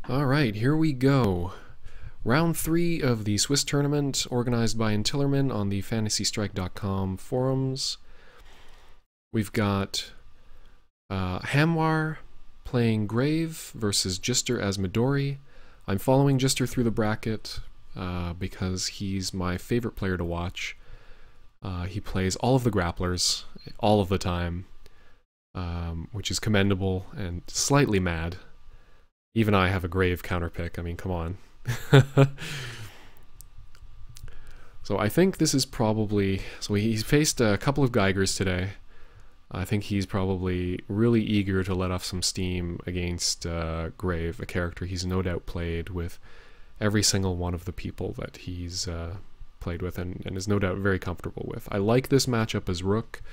Alright, here we go. Round 3 of the Swiss tournament organized by ntillerman on the fantasystrike.com forums. We've got Hamvvar playing Grave versus Djister as Midori. I'm following Djister through the bracket because he's my favorite player to watch. He plays all of the grapplers all of the time, which is commendable and slightly mad. Even I have a Grave counterpick, I mean, come on. So I think this is probably... So he's faced a couple of Geigers today. I think he's probably really eager to let off some steam against Grave, a character he's no doubt played with every single one of the people that he's played with and is no doubt very comfortable with. I like this matchup as Rook.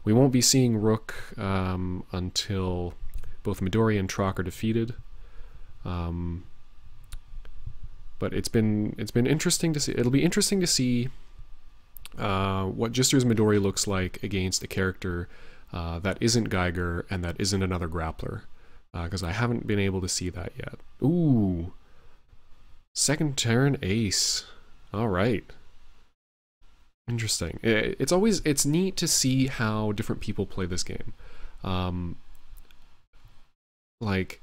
We won't be seeing Rook until both Midori and Trock are defeated. But it's been interesting to see. It'll be interesting to see what Djister's Midori looks like against a character that isn't Geiger and that isn't another grappler, because I haven't been able to see that yet. Ooh, second turn ace. All right, interesting. It's neat to see how different people play this game. Like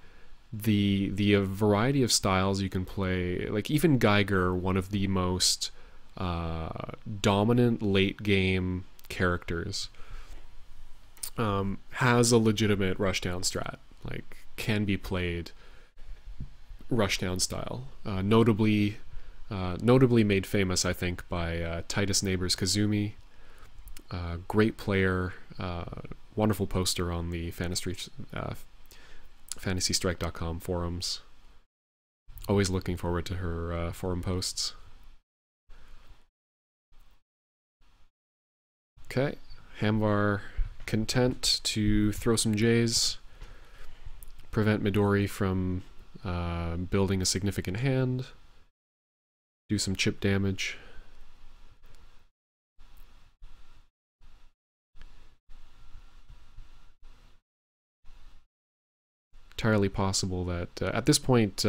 the variety of styles you can play, like even Geiger, one of the most dominant late game characters, has a legitimate rushdown strat, like can be played rushdown style, notably made famous, I think, by Titus Neighbors Kazumi, great player, wonderful poster on the fantasystrike.com forums. Always looking forward to her forum posts. Okay, Hamvvar content to throw some J's, prevent Midori from building a significant hand, do some chip damage. Entirely possible that at this point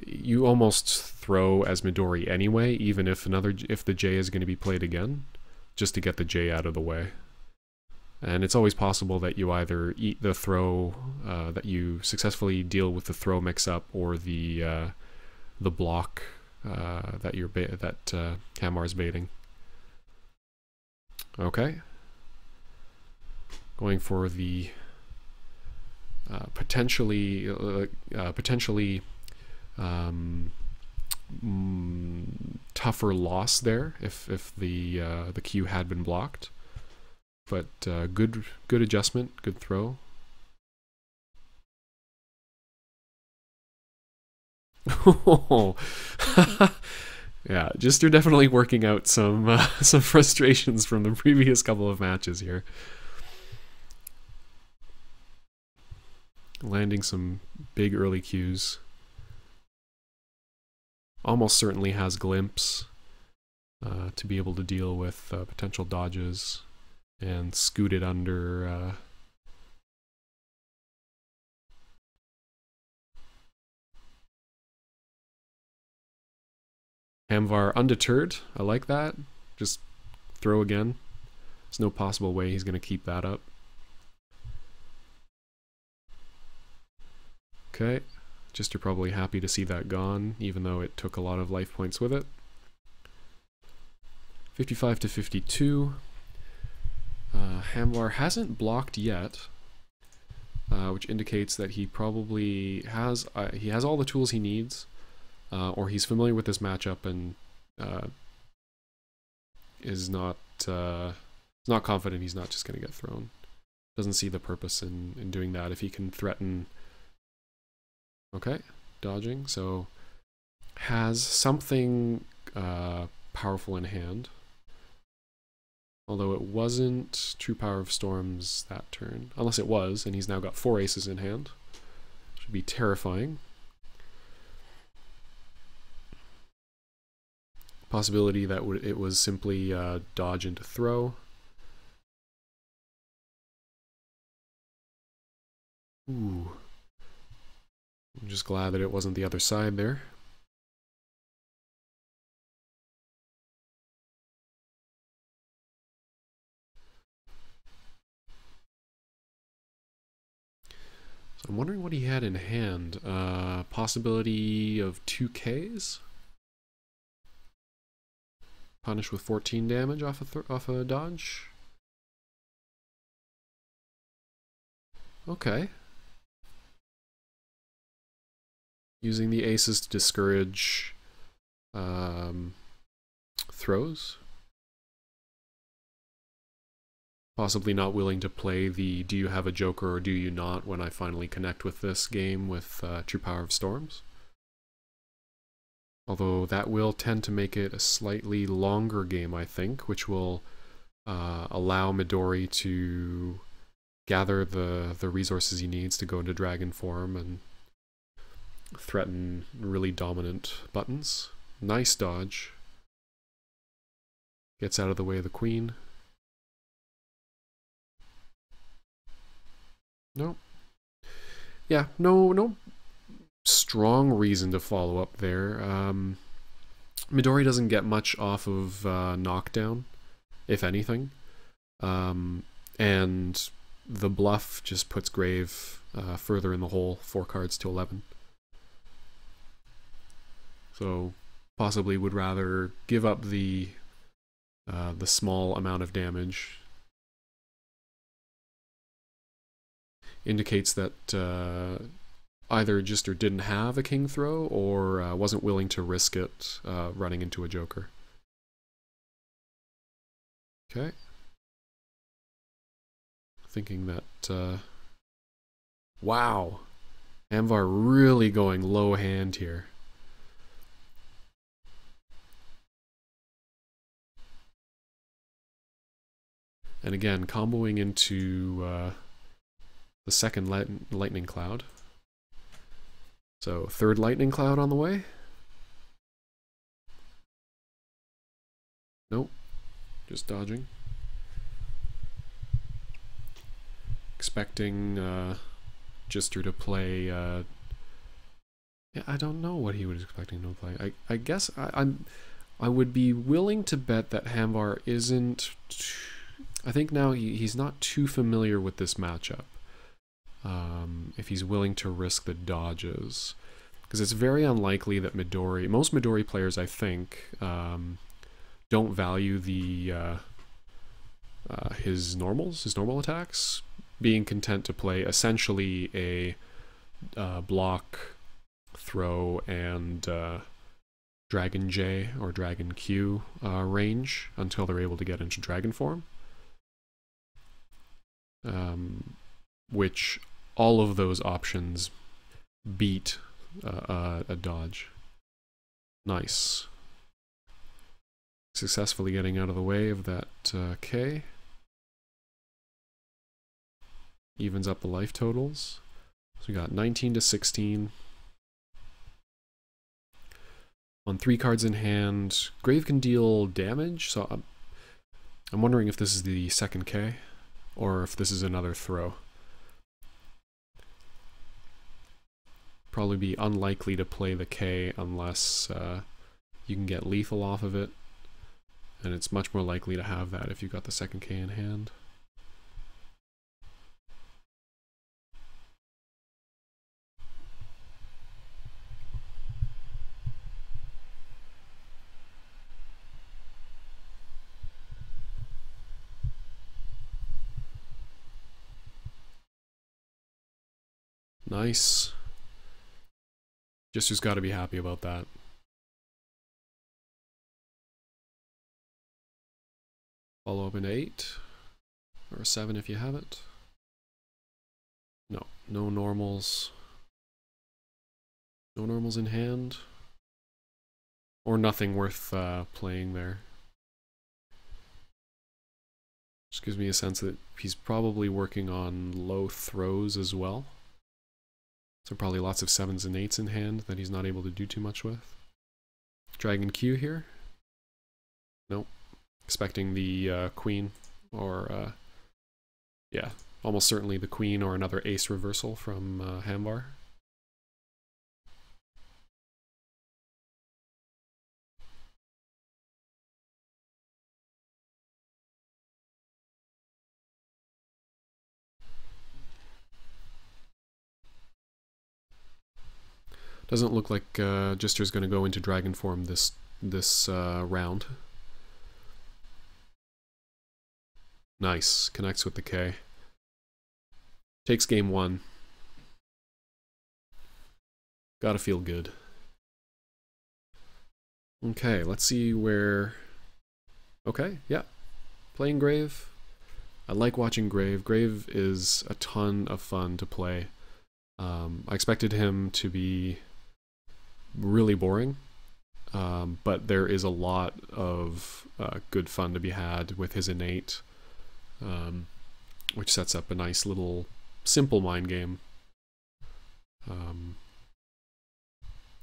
you almost throw as Midori anyway, even if the J is going to be played again, just to get the J out of the way. And it's always possible that you either eat the throw, that you successfully deal with the throw mix-up, or the block that Hamvvar's baiting. Okay. Going for the potentially tougher loss there if the Q had been blocked, but good adjustment, good throw. Yeah, Djister definitely working out some frustrations from the previous couple of matches here. Landing some big early Qs. Almost certainly has glimpse to be able to deal with potential dodges and scoot it under. Hamvvar undeterred. I like that. Just throw again. There's no possible way he's going to keep that up. Okay, Djister probably happy to see that gone, even though it took a lot of life points with it. 55 to 52. Hamvvar hasn't blocked yet, which indicates that he probably has all the tools he needs, or he's familiar with this matchup and is not confident he's not just going to get thrown. Doesn't see the purpose in doing that if he can threaten. Okay, dodging, so has something powerful in hand. Although it wasn't True Power of Storms that turn. Unless it was, and he's now got 4 aces in hand. Should be terrifying. Possibility that it was simply dodge into throw. Ooh. I'm just glad that it wasn't the other side there. So I'm wondering what he had in hand. Possibility of 2Ks? Punish with 14 damage off a dodge? Okay. Using the aces to discourage throws. Possibly not willing to play the do you have a joker or do you not when I finally connect with this game with True Power of Storms. Although that will tend to make it a slightly longer game, I think, which will allow Midori to gather the resources he needs to go into dragon form and threaten really dominant buttons. Nice dodge. Gets out of the way of the queen. Nope. Yeah, no strong reason to follow up there. Midori doesn't get much off of knockdown, if anything. And the bluff just puts Grave further in the hole, 4 cards to 11. So possibly would rather give up the small amount of damage. Indicates that either Djister didn't have a king throw or wasn't willing to risk it running into a joker. Okay. Thinking that... wow! Hamvvar really going low hand here. And again, comboing into the second lightning cloud. So, third lightning cloud on the way. Nope. Just dodging. Expecting Djister to play... yeah, I don't know what he was expecting to play. I guess I would be willing to bet that Hamvvar isn't... I think now he's not too familiar with this matchup. If he's willing to risk the dodges. Because it's very unlikely that Midori... Most Midori players, I think, don't value the his normal attacks, being content to play essentially a block, throw, and Dragon J or Dragon Q range until they're able to get into dragon form. Which all of those options beat a dodge. Nice. Successfully getting out of the way of that K. Evens up the life totals. So we got 19 to 16. On 3 cards in hand, Grave can deal damage, so I'm wondering if this is the second K, or if this is another throw. Probably be unlikely to play the K unless you can get lethal off of it, and it's much more likely to have that if you've got the second K in hand. Nice. Djister's got to be happy about that. Follow up into 8. Or 7 if you have it. No. No normals. No normals in hand. Or nothing worth playing there. Just gives me a sense that he's probably working on low throws as well. So probably lots of 7s and 8s in hand that he's not able to do too much with. Dragon Q here. Nope. Expecting the queen, or yeah, almost certainly the queen or another ace reversal from Hamvvar. Doesn't look like Djister's going to go into dragon form this round. Nice. Connects with the K. Takes game 1. Gotta feel good. Okay, let's see where... Okay, yeah. Playing Grave. I like watching Grave. Grave is a ton of fun to play. I expected him to be really boring, but there is a lot of good fun to be had with his innate, which sets up a nice little simple mind game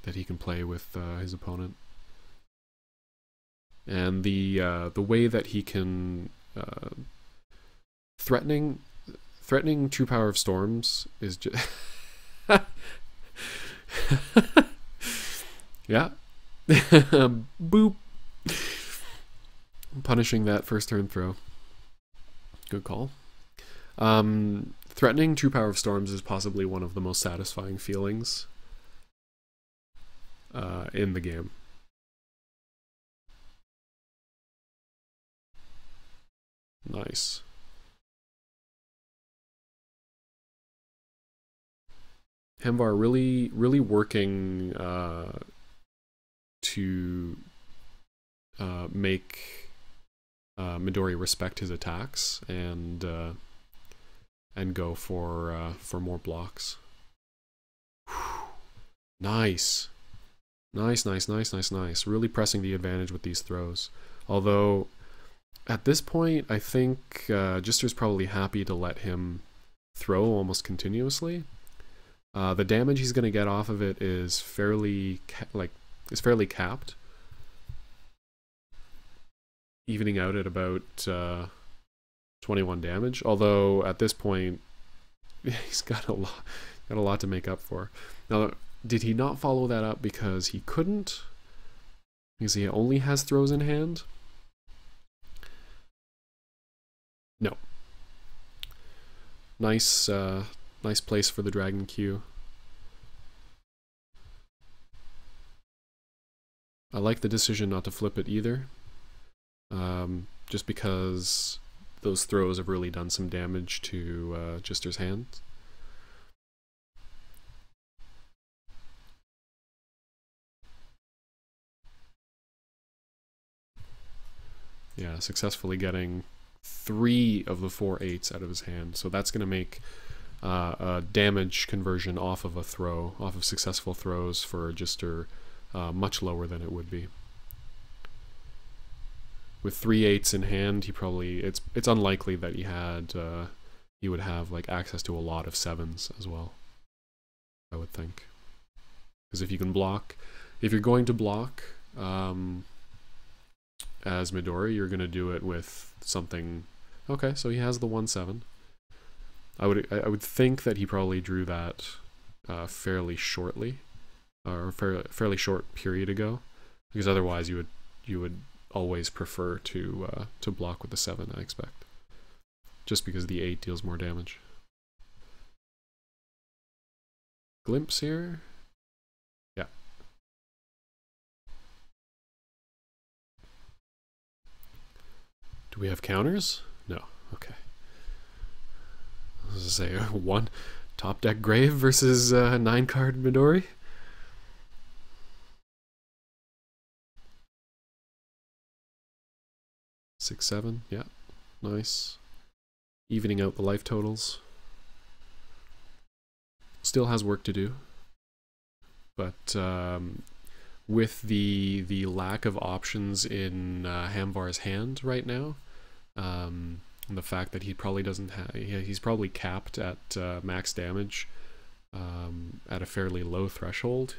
that he can play with his opponent. And the way that he can threatening true power of storms is just yeah. Boop. Punishing that first turn throw. Good call. Threatening true power of storms is possibly one of the most satisfying feelings in the game. Nice. Hamvvar really working to make Midori respect his attacks and go for more blocks. Nice. Nice. Really pressing the advantage with these throws. Although at this point, I think Djister's probably happy to let him throw almost continuously. The damage he's going to get off of it is fairly capped, evening out at about 21 damage. Although at this point, he's got a lot to make up for. Now, did he not follow that up because he couldn't? Because he only has throws in hand? No. Nice place for the Dragon Q. I like the decision not to flip it either. Just because those throws have really done some damage to Djister's hand. Yeah, successfully getting 3 of the 4 8s out of his hand. So that's going to make a damage conversion off of a throw, off of successful throws for Djister, much lower than it would be. With 3 8s in hand, he probably it's unlikely that he would have like access to a lot of 7s as well, I would think. Because if you can block, if you're going to block as Midori, you're going to do it with something. Okay, so he has the 1/7. I would think that he probably drew that fairly shortly, or fairly short period ago, because otherwise you would always prefer to block with the 7, I expect, just because the 8 deals more damage. Glimpse here. Yeah. Do we have counters? No. Okay. I was gonna say one top deck Grave versus 9-card Midori. Six, 7, yeah, nice. Evening out the life totals. Still has work to do, but with the lack of options in Hamvvar's hand right now, and the fact that he probably doesn't have, he's probably capped at max damage at a fairly low threshold.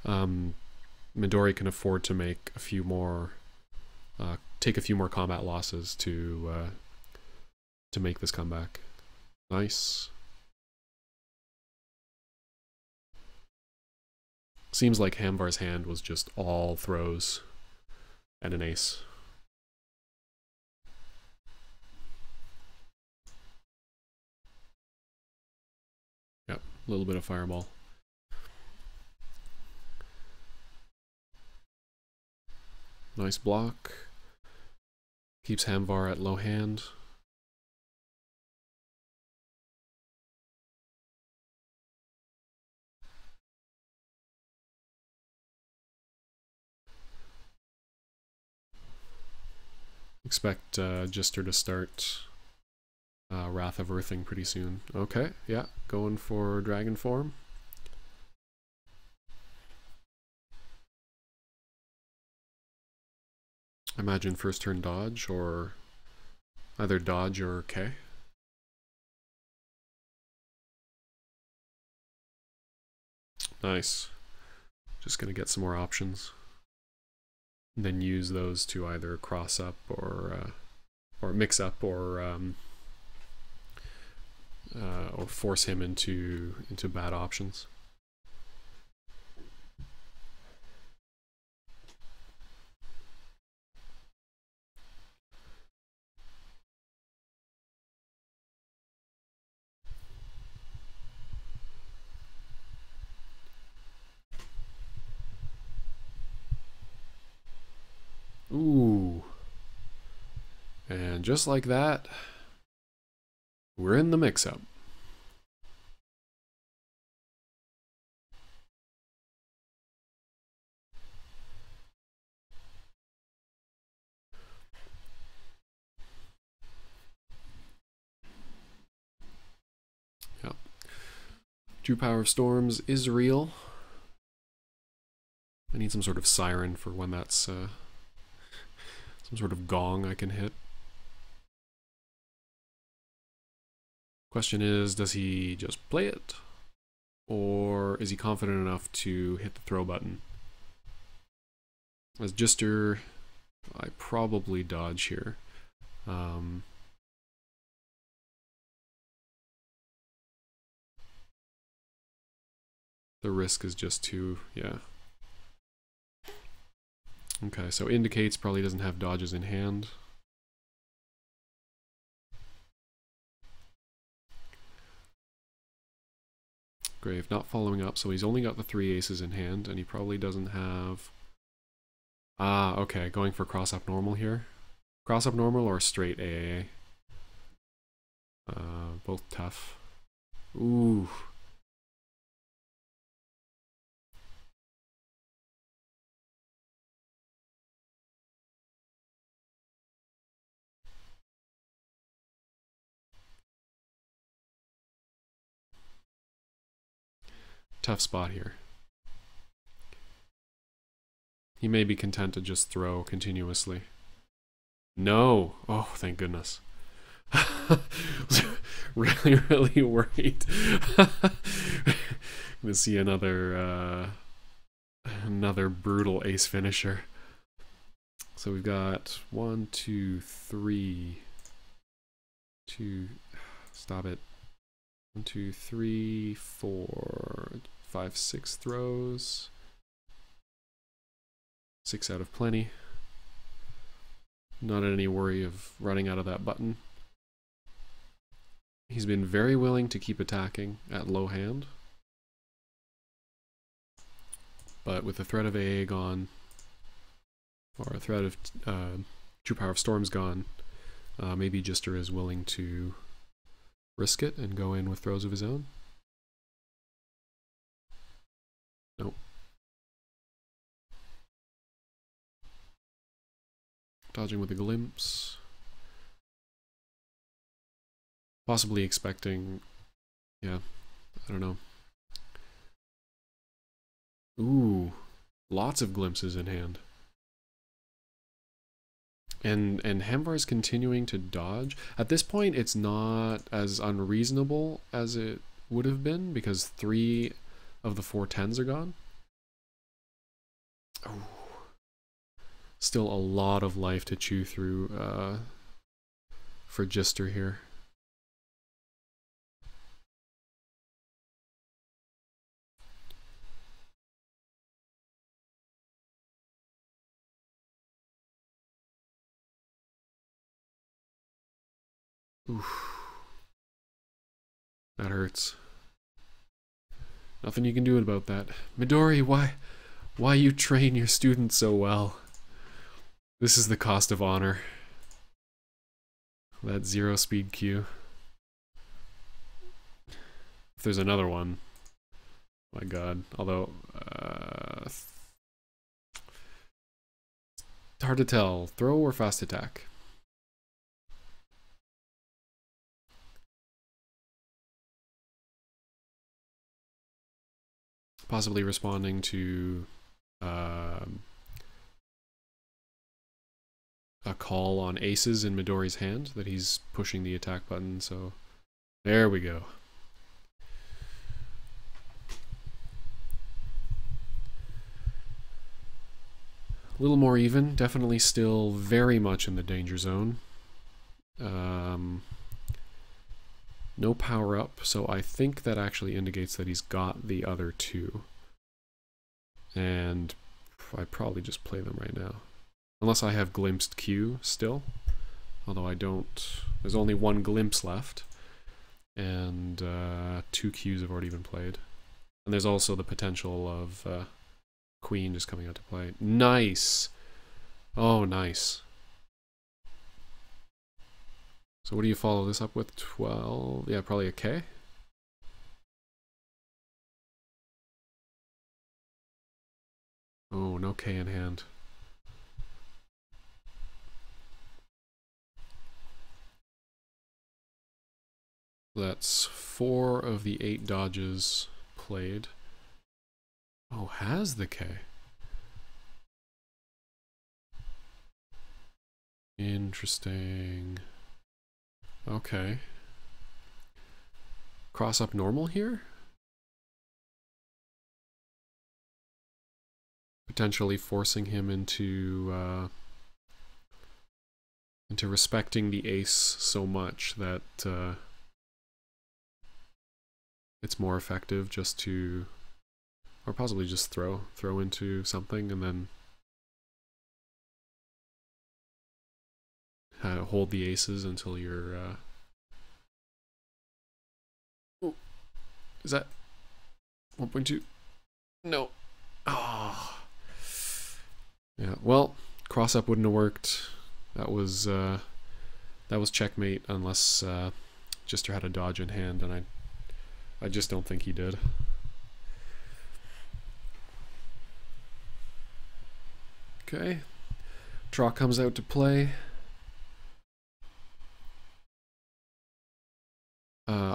Midori can afford to make a few more. Take a few more combat losses to make this comeback. Nice. Seems like Hamvvar's hand was just all throws and an ace. Yep, a little bit of fireball. Nice block. Keeps Hamvvar at low hand. Expect Djister to start Wrath of Earthing pretty soon. Okay, yeah, going for dragon form. Imagine first turn dodge, or either dodge or K. Nice. Just gonna get some more options. And then use those to either cross up or mix up or force him into bad options. Ooh. And just like that, we're in the mix-up. Yep. True Power of Storms is real. I need some sort of siren for when that's some sort of gong I can hit. Question is, does he just play it? Or is he confident enough to hit the throw button? As Djister, I probably dodge here. The risk is just too, yeah. Okay, so indicates probably doesn't have dodges in hand. Grave not following up, so he's only got the 3 aces in hand, and he probably doesn't have... Ah, okay, going for cross-up normal here. Cross-up normal or straight AAA? Both tough. Ooh. Tough spot here. He may be content to just throw continuously. No! Oh, thank goodness. really worried. Gonna see another brutal ace finisher. So we've got 1, 2, 3, 2. Stop it. 1, 2, 3, 4, 5, 6 throws. 6 out of plenty. Not any worry of running out of that button. He's been very willing to keep attacking at low hand. But with the threat of AA gone, or a threat of True Power of Storms gone, maybe Djister is willing to risk it and go in with throws of his own. Nope. Dodging with a glimpse. Possibly expecting, yeah, I don't know. Ooh, lots of glimpses in hand. And Hamvvar is continuing to dodge. At this point, it's not as unreasonable as it would have been because 3 of the 4 10s are gone. Ooh. Still a lot of life to chew through for Djister here. Oof. That hurts. Nothing you can do about that. Midori, why you train your students so well? This is the cost of honor. That 0 speed Q. If there's another one. My god. Although, it's hard to tell. Throw or fast attack? Possibly responding to a call on aces in Midori's hand that he's pushing the attack button, so there we go. A little more even, definitely still very much in the danger zone. No power up, so I think that actually indicates that he's got the other two. And I probably just play them right now. Unless I have glimpsed Q still. Although I don't. There's only one glimpse left. And 2 Qs have already been played. And there's also the potential of Queen just coming out to play. Nice! Oh, nice. So what do you follow this up with? 12? Yeah, probably a K? Oh, no K in hand. That's 4 of the 8 dodges played. Oh, has the K. Interesting. Okay. Cross up normal here? Potentially forcing him into respecting the ace so much that it's more effective just to, or possibly just throw into something and then hold the aces until you're oh, is that 1.2? No. Oh. Yeah, well, cross up wouldn't have worked. That was checkmate unless Djister had a dodge in hand, and I just don't think he did. Okay. Draw comes out to play.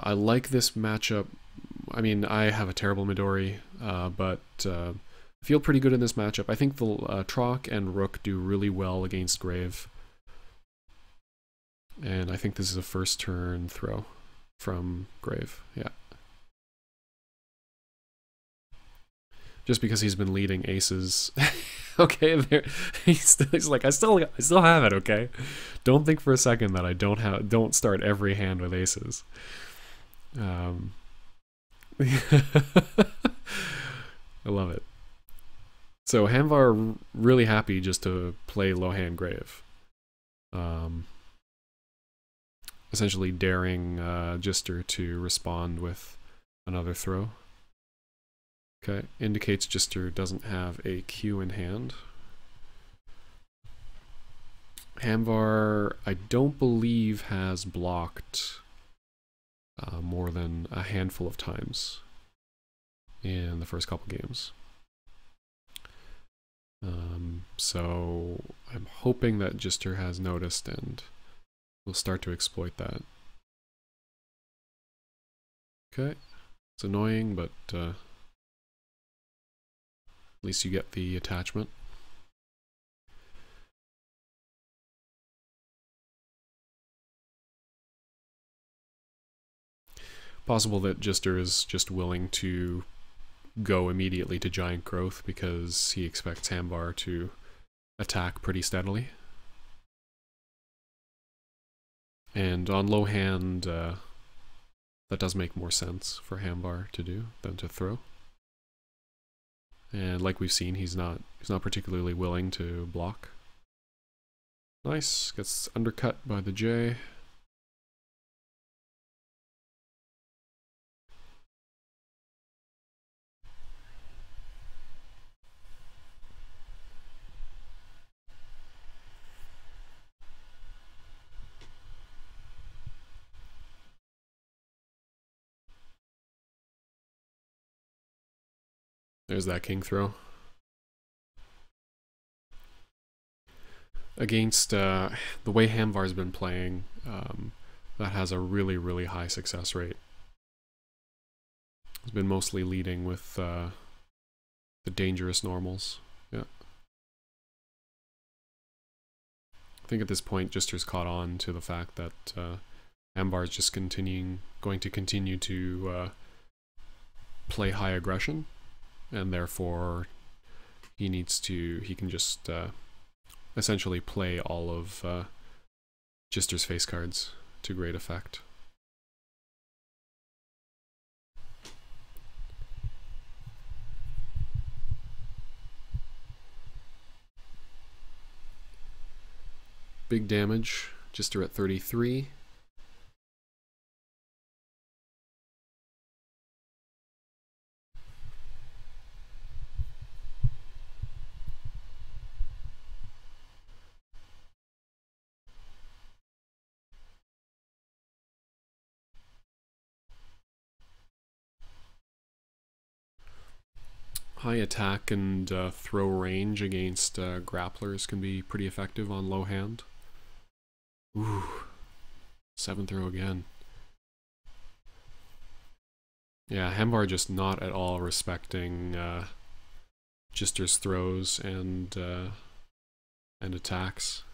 I like this matchup. I mean, I have a terrible Midori, but I feel pretty good in this matchup. I think the Troc and Rook do really well against Grave. And I think this is a first turn throw from Grave, yeah. Just because he's been leading aces. Okay, there he's like, I still have it, okay? Don't think for a second that I don't start every hand with aces. I love it. So Hamvvar really happy just to play low hand Grave. Essentially daring Djister to respond with another throw. Okay, indicates Djister doesn't have a Q in hand. Hamvvar, I don't believe, has blocked more than a handful of times in the first couple games. So I'm hoping that Djister has noticed and will start to exploit that. Okay, it's annoying, but at least you get the attachment. Possible that Djister is just willing to go immediately to giant growth because he expects Hamvvar to attack pretty steadily. And on low hand, that does make more sense for Hamvvar to do than to throw. And like we've seen, he's not particularly willing to block. Nice, gets undercut by the J. There's that king throw. Against the way Hamvvar's been playing, that has a really, really high success rate. He's been mostly leading with the dangerous normals. Yeah. I think at this point, Djister's caught on to the fact that Hamvvar's just going to continue to play high aggression, and therefore he can just essentially play all of Djister's face cards to great effect. Big damage, Djister at 33. High attack and throw range against grapplers can be pretty effective on low hand. Ooh, 7th throw again. Yeah, Hamvvar just not at all respecting Djister's throws and attacks,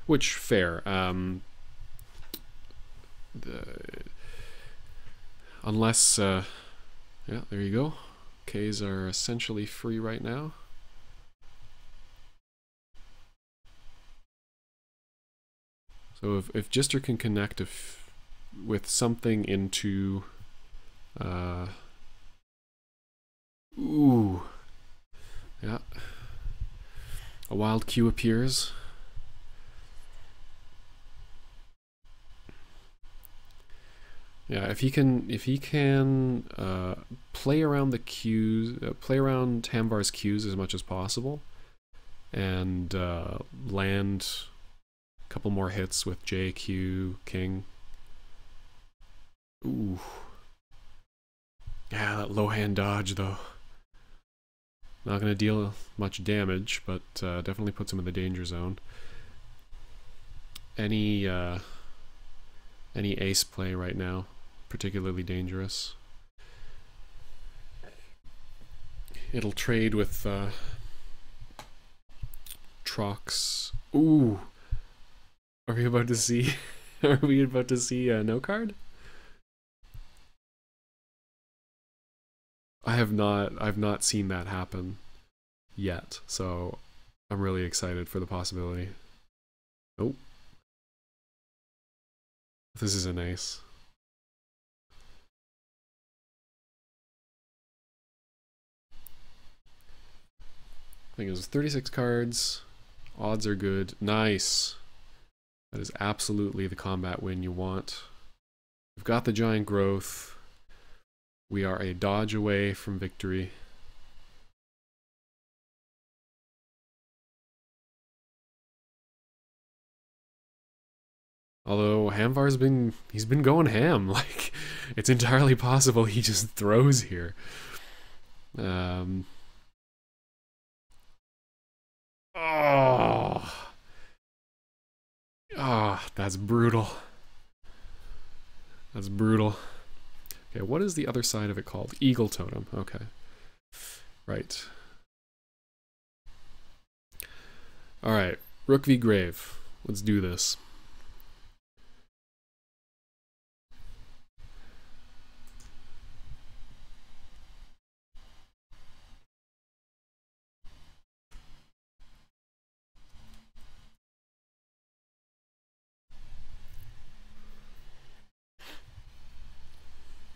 which fair. Unless, yeah, there you go. Ks are essentially free right now. So if Djister can connect with something into... ooh. Yeah. A wild cue appears. Yeah, if he can play around the cues, play around Hamvvar's cues as much as possible, and land a couple more hits with J, Q, King. Ooh. Yeah, that low hand dodge though. Not gonna deal much damage, but definitely puts him in the danger zone. Any ace play right now, particularly dangerous. It'll trade with Trox. Ooh, are we about to see? Are we about to see a no card? I've not seen that happen yet, so I'm really excited for the possibility. Oh, this is an ace. I think it was 36 cards. Odds are good. Nice. That is absolutely the combat win you want. We've got the giant growth. We are a dodge away from victory. Although Hamvvar's been going ham. Like, it's entirely possible he just throws here. That's brutal. That's brutal. Okay, what is the other side of it called? Eagle Totem. Okay. Right. Alright, Rook v Grave. Let's do this.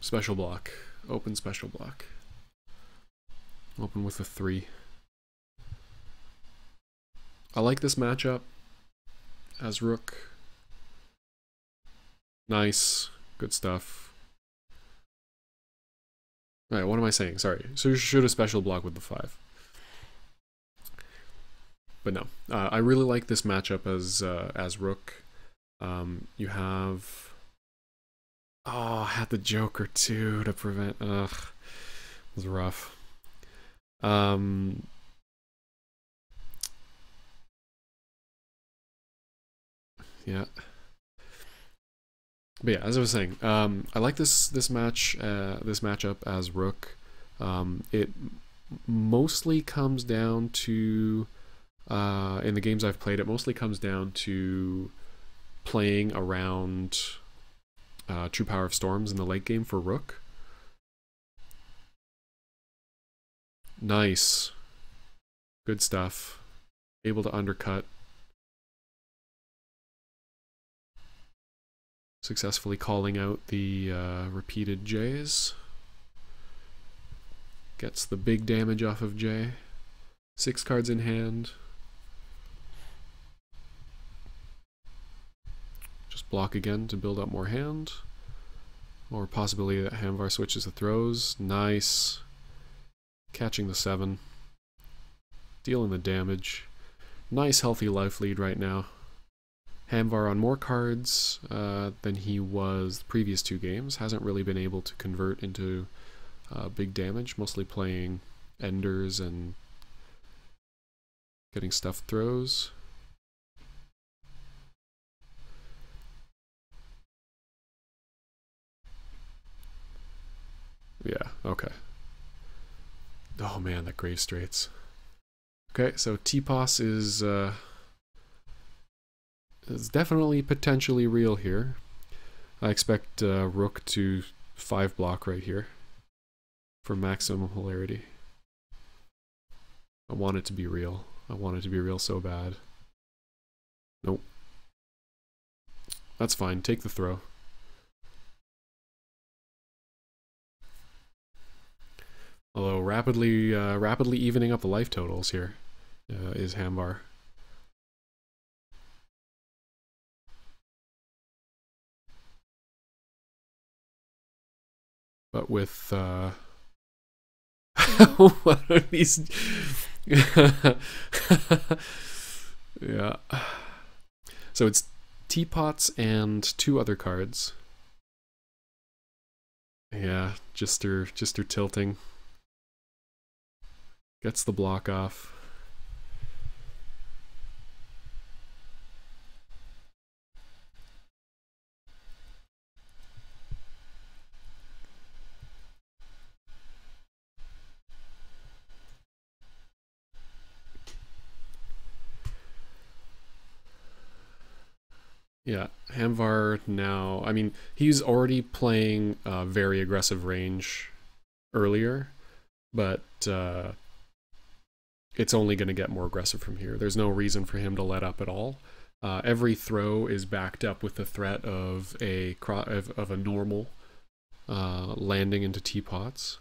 Special block. Open special block. Open with a 3. I like this matchup as Rook. Nice. Good stuff. Alright, what am I saying? Sorry. So you should have special block with the 5. But no. I really like this matchup as Rook. You have... Oh, I had the Joker too to prevent... Ugh. It was rough. Um, yeah. But yeah, as I was saying, I like this matchup as Rook. It mostly comes down to in the games I've played, it mostly comes down to playing around True Power of Storms in the late game for Rook. Nice, good stuff. Able to undercut. Successfully calling out the repeated J's. Gets the big damage off of J. 6 cards in hand. Just block again to build up more hand. Or possibility that Hamvvar switches the throws. Nice. Catching the 7. Dealing the damage. Nice healthy life lead right now. Hamvvar on more cards than he was the previous 2 games. Hasn't really been able to convert into big damage. Mostly playing enders and getting stuff throws. Yeah, okay. Oh man, that Grave Straits. Okay, so T-Pos is definitely potentially real here. I expect Rook to 5 block right here for maximum hilarity. I want it to be real. I want it to be real so bad. Nope. That's fine. Take the throw. Although rapidly evening up the life totals here is Hamvvar. But with what are these? Yeah. So it's teapots and 2 other cards. Yeah, Djister tilting. Gets the block off. Yeah, Hamvvar now, I mean, he's already playing very aggressive range earlier, but it's only going to get more aggressive from here. There's no reason for him to let up at all. Every throw is backed up with the threat of a normal landing into teapots.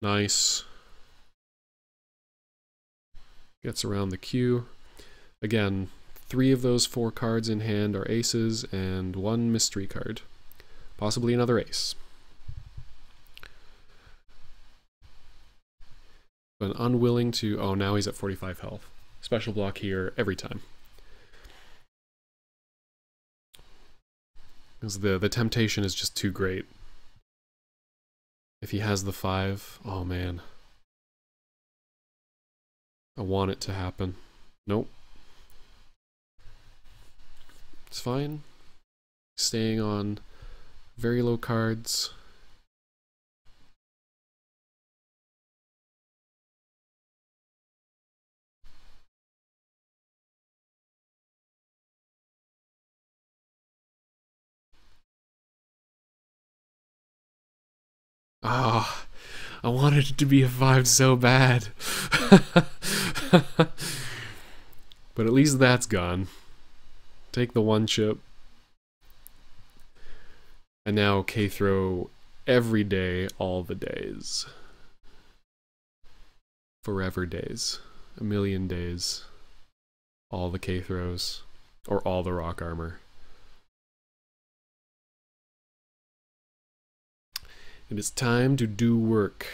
Nice. Gets around the queue. Again, 3 of those 4 cards in hand are aces and 1 mystery card. Possibly another ace. But unwilling to... Oh, now he's at 45 health. Special block here every time. Because the temptation is just too great. If he has the 5, oh man. I want it to happen. Nope. It's fine. Staying on very low cards. Ah, I wanted it to be a 5 so bad. But at least that's gone. Take the 1 chip. And now K-throw every day, all the days. Forever days. A million days. All the K-throws. Or all the rock armor. It is time to do work.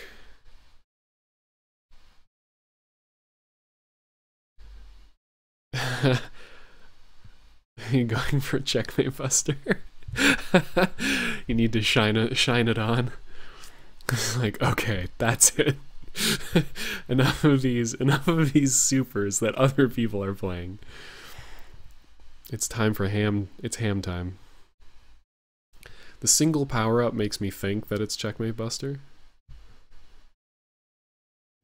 You going for a checkmate buster? You need to shine it on. Like, okay, that's it. enough of these supers that other people are playing. It's time for ham. It's ham time. The single power up makes me think that it's checkmate buster,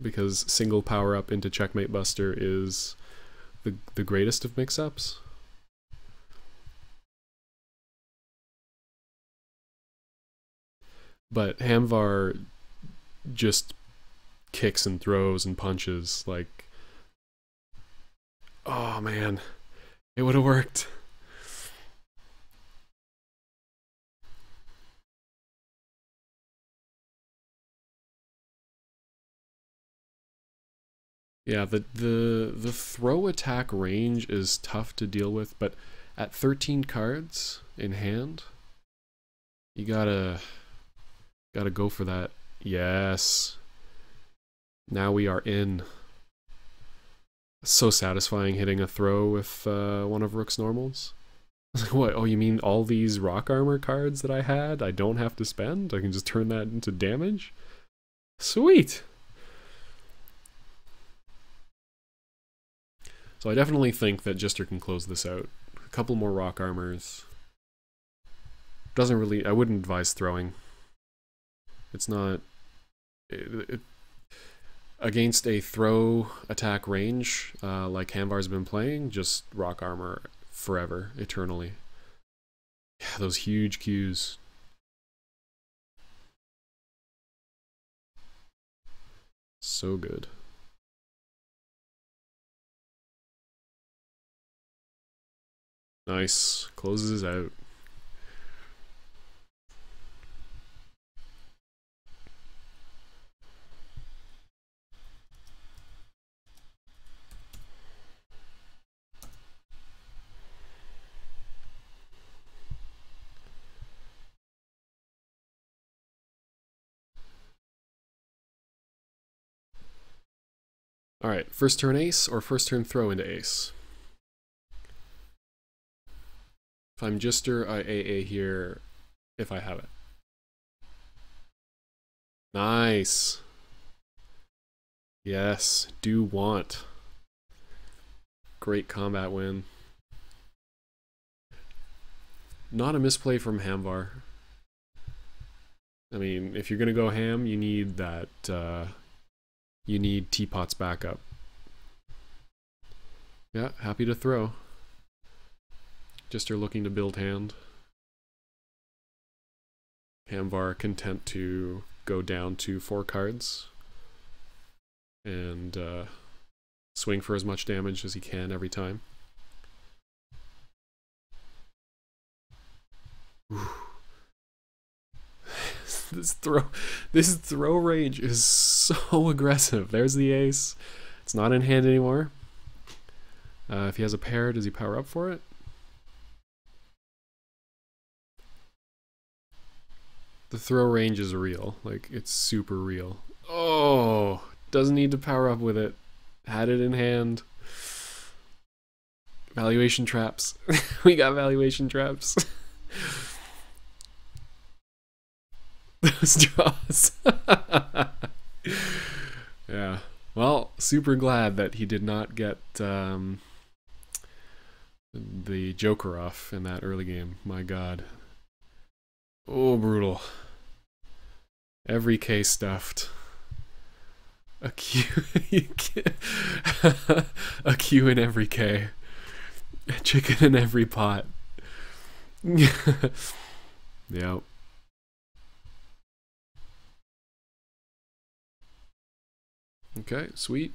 because single power up into checkmate buster is the greatest of mix-ups. But Hamvvar just kicks and throws and punches like, oh man, it would have worked. Yeah, the throw attack range is tough to deal with, but at 13 cards in hand, you gotta go for that. Yes. Now we are in. So satisfying hitting a throw with one of Rook's normals. What? Oh, you mean all these rock armor cards that I had I don't have to spend? I can just turn that into damage? Sweet! So I definitely think that Djister can close this out. A couple more rock armors. Doesn't really... I wouldn't advise throwing. It's not... against a throw attack range, like Hamvvar's been playing, just rock armor forever, eternally. Yeah, those huge Qs. So good. Nice. Closes out. Alright, first turn ace or first turn throw into ace? If I'm Djister, I AA here if I have it. Nice. Yes, do want. Great combat win. Not a misplay from Hamvvar. I mean, if you're gonna go ham, you need that, you need Teapot's backup. Yeah, happy to throw. Djister looking to build hand. Hamvvar content to go down to 4 cards and swing for as much damage as he can every time. This throw range is so aggressive. There's the ace. It's not in hand anymore. If he has a pair, does he power up for it? The throw range is real. Like, it's super real. Oh, doesn't need to power up with it. Had it in hand. Valuation traps. We got valuation traps. Those draws. Yeah. Well, super glad that he did not get the Joker off in that early game. My god. Oh, brutal. Every K stuffed. A Q. A Q in every K. A chicken in every pot. Yep. Okay, sweet.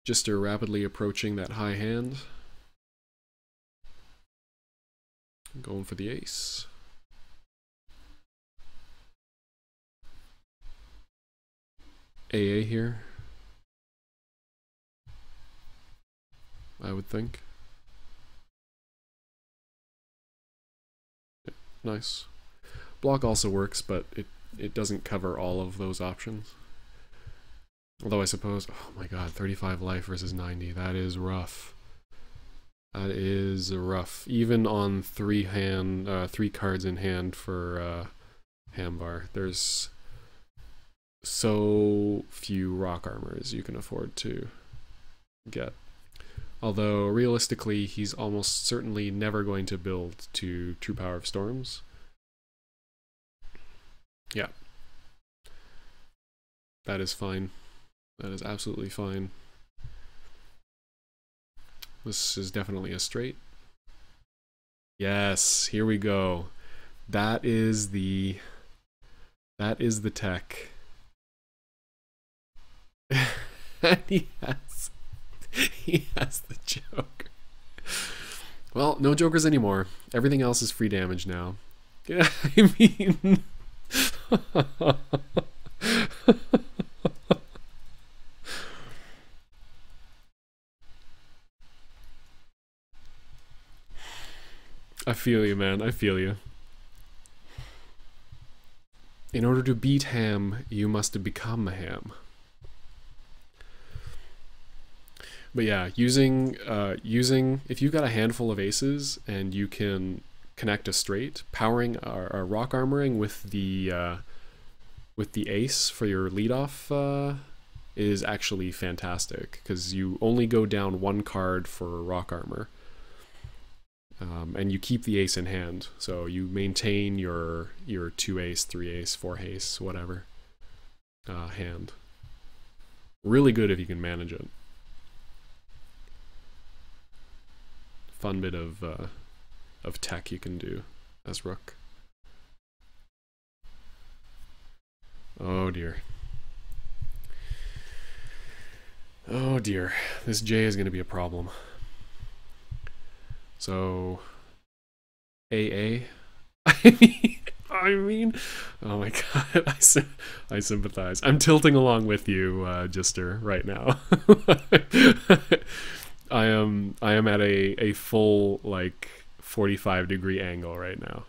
Djister rapidly approaching that high hand. Going for the ace. AA here, I would think. Yeah, nice. Block also works, but it doesn't cover all of those options. Although I suppose, oh my god, 35 life versus 90, that is rough. That is rough. Even on three cards in hand for Hamvvar, there's so few rock armors you can afford to get. Although realistically, he's almost certainly never going to build to True Power of Storms. Yeah. That is fine. That is absolutely fine. This is definitely a straight. Yes, here we go. That is the tech. he has the Joker. Well, no Jokers anymore. Everything else is free damage now. Yeah, I mean I feel you, man. I feel you. In order to beat Ham, you must become a Ham. But yeah, using if you've got a handful of aces and you can connect a straight, powering or rock armoring with the ace for your leadoff is actually fantastic, because you only go down one card for rock armor. And you keep the ace in hand, so you maintain your 2 ace, 3 ace, 4 ace, whatever hand. Really good if you can manage it. Fun bit of tech you can do as rook. Oh dear. Oh dear. This J is going to be a problem. So, AA. I mean, oh my god, I sympathize. I'm tilting along with you, Djister, right now. I am at a full, like, 45-degree angle right now.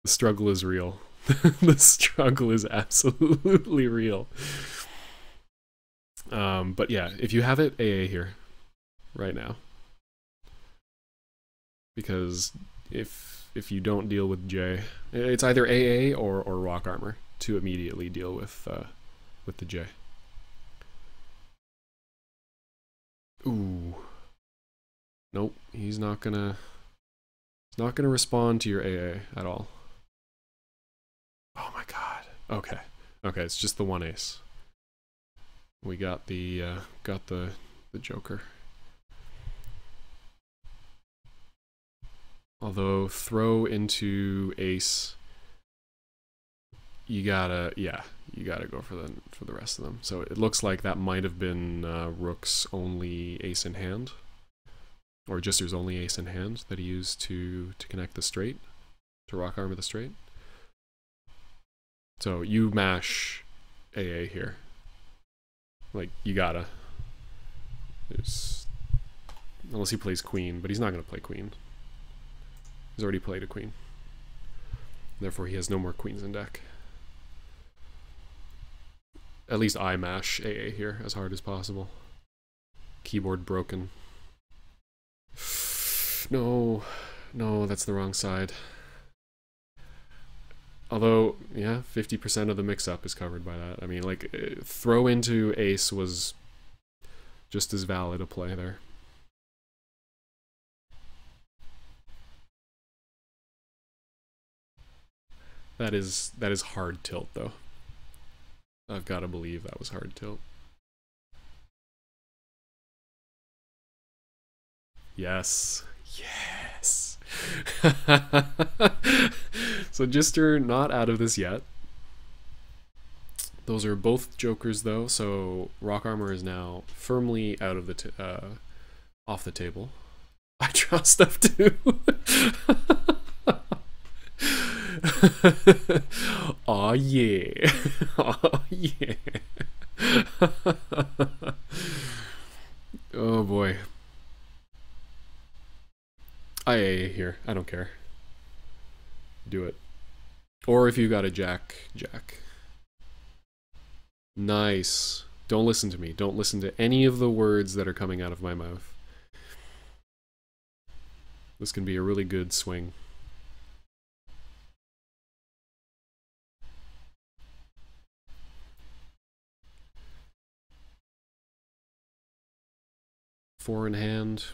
The struggle is real. The struggle is absolutely real. But yeah, if you have it, AA here, right now. Because if you don't deal with J, it's either AA or rock armor to immediately deal with the J. Ooh. Nope, he's not gonna respond to your AA at all. Oh my god. Okay. Okay, it's just the 1 ace. We got the Joker. Although throw into ace, you gotta go for the rest of them. So it looks like that might have been Rook's only ace in hand, or Djister's only ace in hand that he used to connect the straight, to rock armor the straight. So you mash AA here. Like, you gotta. Unless he plays queen, but he's not gonna play queen. He's already played a queen. Therefore, he has no more queens in deck. At least I mash AA here as hard as possible. Keyboard broken. No, that's the wrong side. Although, yeah, 50% of the mix-up is covered by that. I mean, like, throw into ace was just as valid a play there. That is hard tilt, though. I've got to believe that was hard tilt. Yes. Yes. So Djister not out of this yet. Those are both Jokers, though, so rock armor is now firmly out of the off the table. I draw stuff too. Aw yeah. Aw yeah. Oh boy. I AA here. I don't care. Do it. Or if you got a jack. Nice. Don't listen to me. Don't listen to any of the words that are coming out of my mouth. This can be a really good swing. Four in hand.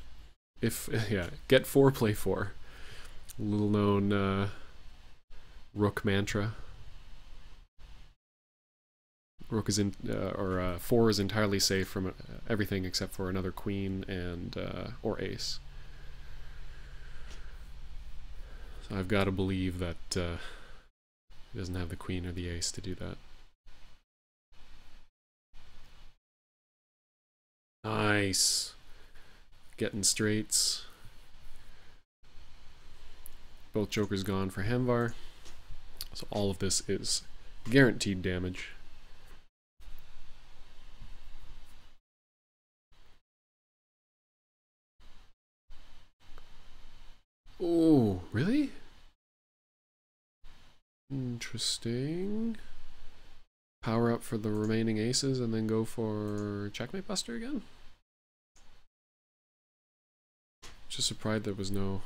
If, yeah, get four, play four. Little known rook mantra. Rook is in, four is entirely safe from everything except for another queen and or ace. So I've got to believe that he doesn't have the queen or the ace to do that. Nice. Getting straights. Both jokers gone for Hamvvar. So all of this is guaranteed damage. Oh, really? Interesting. Power up for the remaining aces and then go for checkmate buster again? Just surprised there was no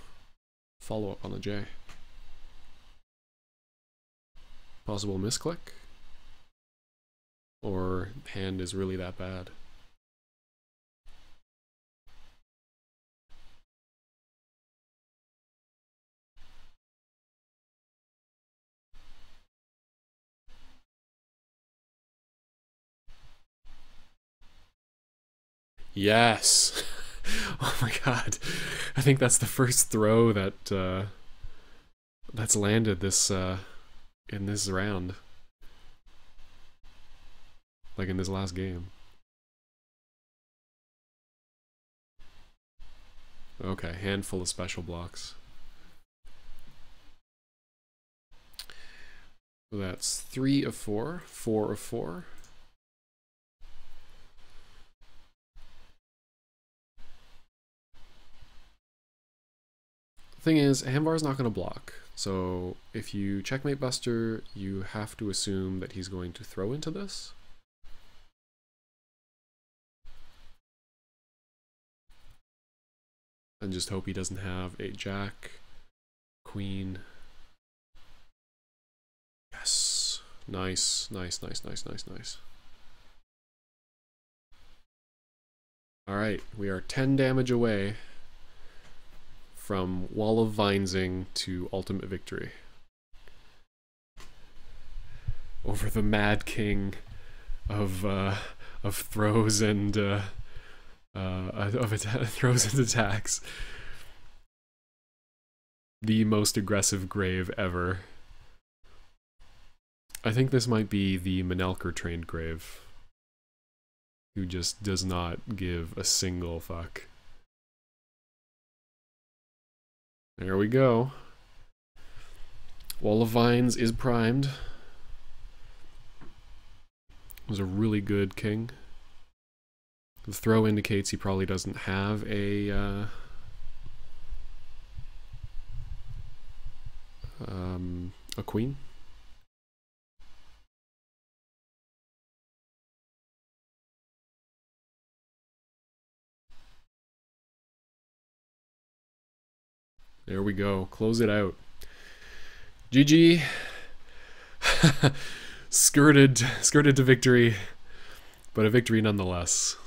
follow-up on the J. Possible misclick? Or hand is really that bad? Yes! Oh my god. I think that's the first throw that that's landed this in this round. Like in this last game. Okay, handful of special blocks. So that's 3 of 4, 4 of 4. Thing is, Hamvvar's not going to block, so if you checkmate buster, you have to assume that he's going to throw into this. And just hope he doesn't have a jack, queen. Yes. Nice, nice, nice, nice, nice, nice. Alright, we are 10 damage away from Wall of Vinesing to ultimate victory. Over the Mad King of throws and throws and attacks. The most aggressive grave ever. I think this might be the Manelker trained grave, who just does not give a single fuck. There we go. Wall of Vines is primed. It was a really good king. The throw indicates he probably doesn't have a queen. There we go. Close it out. GG. skirted to victory, but a victory nonetheless.